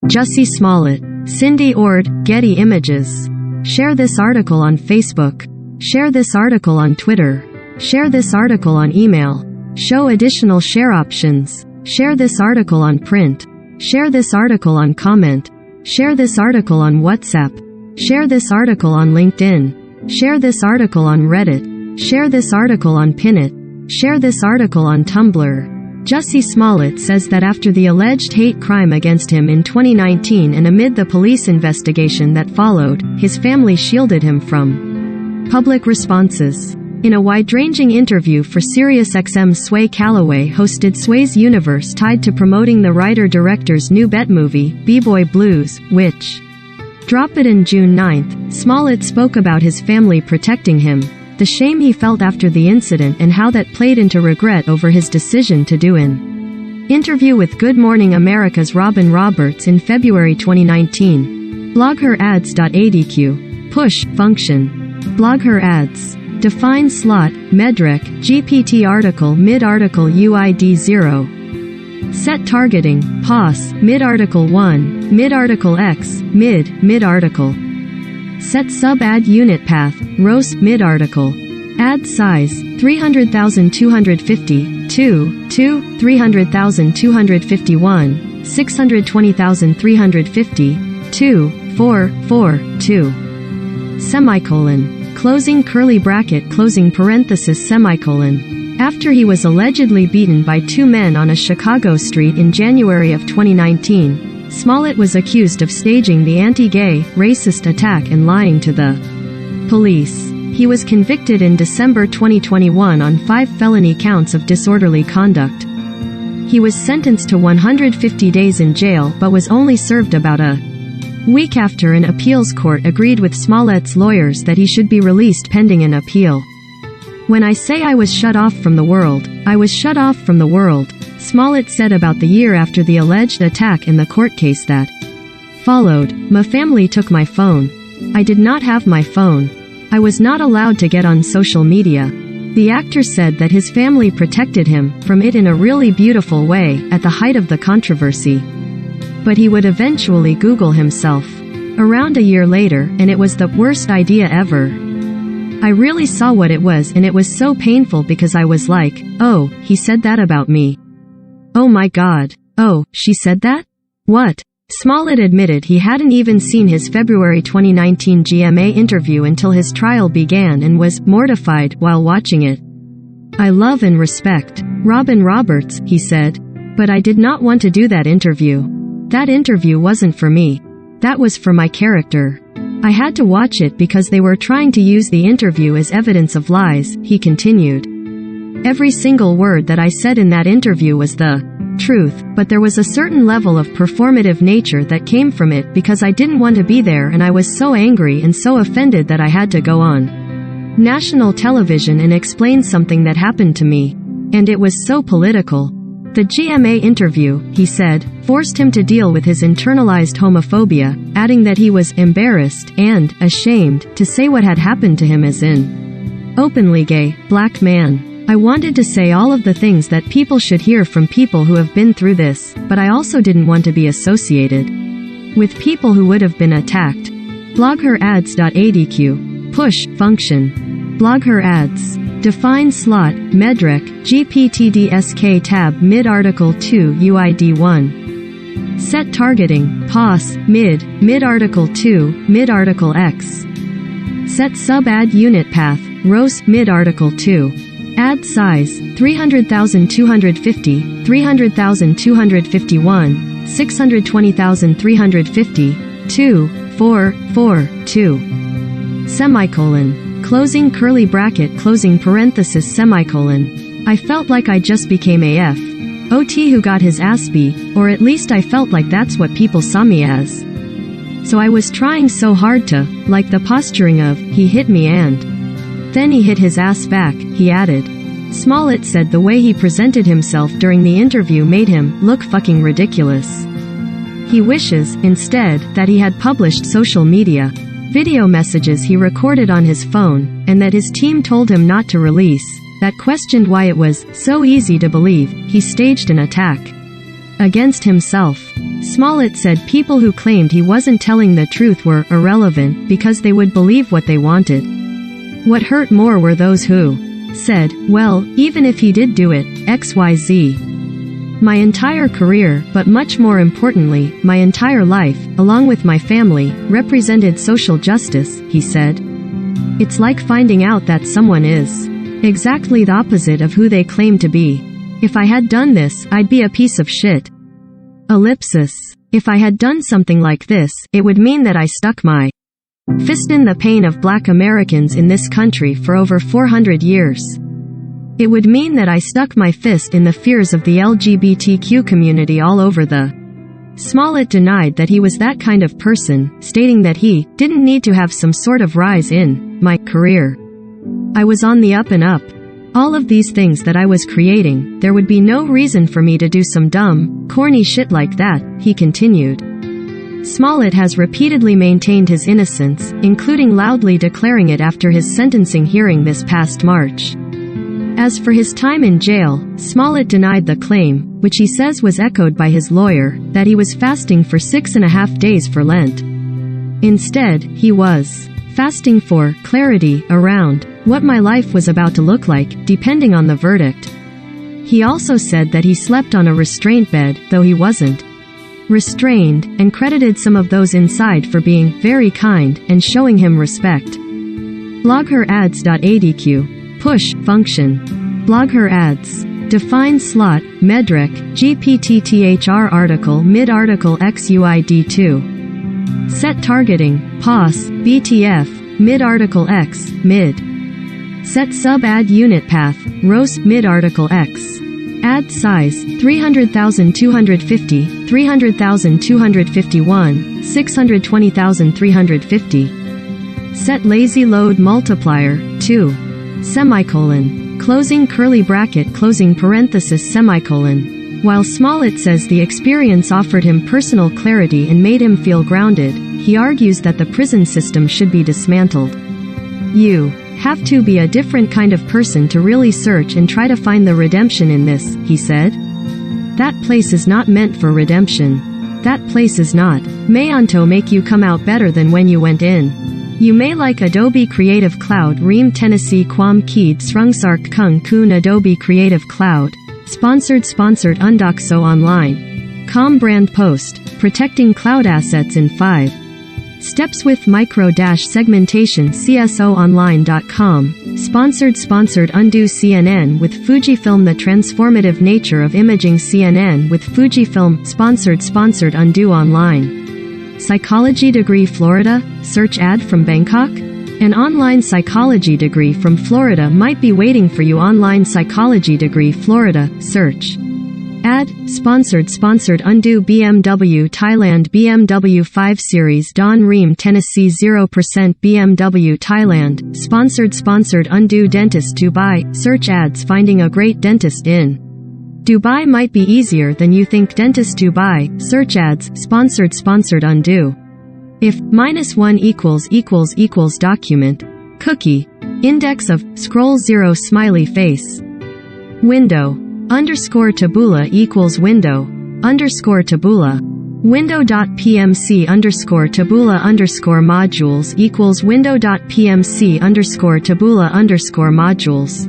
Jussie Smollett. Cindy Ord, Getty Images. Share this article on Facebook. Share this article on Twitter. Share this article on email. Show additional share options. Share this article on print. Share this article on comment. Share this article on WhatsApp. Share this article on LinkedIn. Share this article on Reddit. Share this article on Pinit. Share this article on Tumblr. Jussie Smollett says that after the alleged hate crime against him in 2019 and amid the police investigation that followed, his family shielded him from public responses. In a wide-ranging interview for SiriusXM's Sway Calloway hosted Sway's Universe tied to promoting the writer-director's new Bet movie, B-Boy Blues, which dropped on June 9, Smollett spoke about his family protecting him, the shame he felt after the incident and how that played into regret over his decision to do an interview with Good Morning America's Robin Roberts in February 2019. BlogHerAds.adq. Push, function. BlogHerAds. Define slot, medrec, GPT article mid-article UID 0. Set targeting, pos, mid-article 1, mid-article x, mid-article. Set sub-ad unit path, rows, mid-article. Ad size, 300,250, 2, 300,251, 620,350, 2, 4, 4, 2. Semicolon. Closing curly bracket closing parenthesis semicolon. After he was allegedly beaten by two men on a Chicago street in January of 2019, Smollett was accused of staging the anti-gay, racist attack and lying to the police. He was convicted in December 2021 on 5 felony counts of disorderly conduct. He was sentenced to 150 days in jail but was only served about a week after an appeals court agreed with Smollett's lawyers that he should be released pending an appeal. When I say I was shut off from the world, I was shut off from the world, Smollett said about the year after the alleged attack in the court case that followed. My family took my phone. I did not have my phone. I was not allowed to get on social media. The actor said that his family protected him from it in a really beautiful way at the height of the controversy. But he would eventually Google himself. Around a year later, and it was the worst idea ever. I really saw what it was and it was so painful because I was like, oh, he said that about me. Oh my God. Oh, she said that? What? Smollett admitted he hadn't even seen his February 2019 GMA interview until his trial began and was mortified while watching it. I love and respect Robin Roberts, he said. But I did not want to do that interview. That interview wasn't for me. That was for my character. I had to watch it because they were trying to use the interview as evidence of lies, he continued. Every single word that I said in that interview was the truth, but there was a certain level of performative nature that came from it because I didn't want to be there and I was so angry and so offended that I had to go on national television and explain something that happened to me. And it was so political. The GMA interview, he said, forced him to deal with his internalized homophobia, adding that he was embarrassed and ashamed to say what had happened to him as an openly gay, black man. I wanted to say all of the things that people should hear from people who have been through this, but I also didn't want to be associated with people who would have been attacked. BlogHerAds.adq. Push, function. BlogHerAds. Define slot, medrec, GPTDSK tab mid-article 2 UID 1. Set targeting, pos, mid-article 2, mid-article x. Set sub-ad unit path, rows, mid-article 2. Ad size, 300,250, 300,251, 620,350, 2, 4, 4, 2. Semicolon. Closing curly bracket closing parenthesis semicolon. I felt like I just became AF. OT who got his ass beat, or at least I felt like that's what people saw me as. So I was trying so hard to, like the posturing of, he hit me and then he hit his ass back, he added. Smollett said the way he presented himself during the interview made him look fucking ridiculous. He wishes, instead, that he had published social media video messages he recorded on his phone, and that his team told him not to release, that questioned why it was so easy to believe he staged an attack against himself. Smollett said people who claimed he wasn't telling the truth were irrelevant because they would believe what they wanted. What hurt more were those who said, well, even if he did do it, XYZ. My entire career, but much more importantly, my entire life, along with my family, represented social justice, he said. It's like finding out that someone is exactly the opposite of who they claim to be. If I had done this, I'd be a piece of shit. Ellipsis. If I had done something like this, it would mean that I stuck my fist in the pain of Black Americans in this country for over 400 years. It would mean that I stuck my fist in the fears of the LGBTQ community all over the. Smollett denied that he was that kind of person, stating that he didn't need to have some sort of rise in my career. I was on the up and up. All of these things that I was creating, there would be no reason for me to do some dumb, corny shit like that, he continued. Smollett has repeatedly maintained his innocence, including loudly declaring it after his sentencing hearing this past March. As for his time in jail, Smollett denied the claim, which he says was echoed by his lawyer, that he was fasting for 6.5 days for Lent. Instead, he was fasting for clarity around what my life was about to look like, depending on the verdict. He also said that he slept on a restraint bed, though he wasn't restrained, and credited some of those inside for being very kind and showing him respect. BlogHerAds.adq. Push function. BlogHer ads. Define slot, Medrec, GPTTHR article mid-article XUID2. Set targeting, POS, BTF, mid-article X, mid. Set sub-ad unit path, ROS, mid-article X. Ad size, 300,250, 300,251, 620,350. Set lazy load multiplier, 2. Semicolon. Closing curly bracket closing parenthesis semicolon. While Smollett says the experience offered him personal clarity and made him feel grounded, he argues that the prison system should be dismantled. You have to be a different kind of person to really search and try to find the redemption in this, he said. That place is not meant for redemption. That place is not meant to make you come out better than when you went in. You may like Adobe Creative Cloud Ream Tennessee Quam Keed Srungsark Kung Kun Adobe Creative Cloud. Sponsored Undoxo Online. Com Brand Post. Protecting Cloud Assets in 5 Steps with Micro-Segmentation CSOonline.com. Sponsored Undo CNN with Fujifilm. The transformative nature of imaging CNN with Fujifilm. Sponsored Undo Online. Psychology degree Florida? Search ad from Bangkok? An online psychology degree from Florida might be waiting for you. Online psychology degree Florida, search. Ad, sponsored Undo BMW Thailand BMW 5 Series Don Ream Tennessee 0% BMW Thailand, sponsored Undo Dentist Dubai, search ads finding a great dentist in Dubai might be easier than you think. Dentist Dubai, search ads, sponsored Undo. If -1 == document, cookie, index of, scroll 0 smiley face. Window, _tabula equals window, _tabula. Window.pmc _tabula modules equals window.pmc _tabula modules.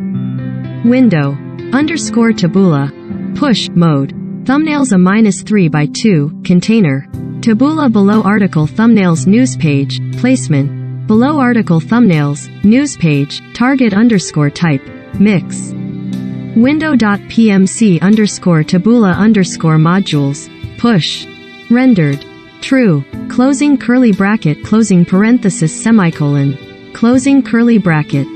Window, _tabula. Push, mode. Thumbnails a -3x2, container. Tabula below article thumbnails news page, placement. Below article thumbnails, news page, target _type, mix. Window.pmc _tabula modules, push. Rendered. True. Closing curly bracket closing parenthesis semicolon. Closing curly bracket.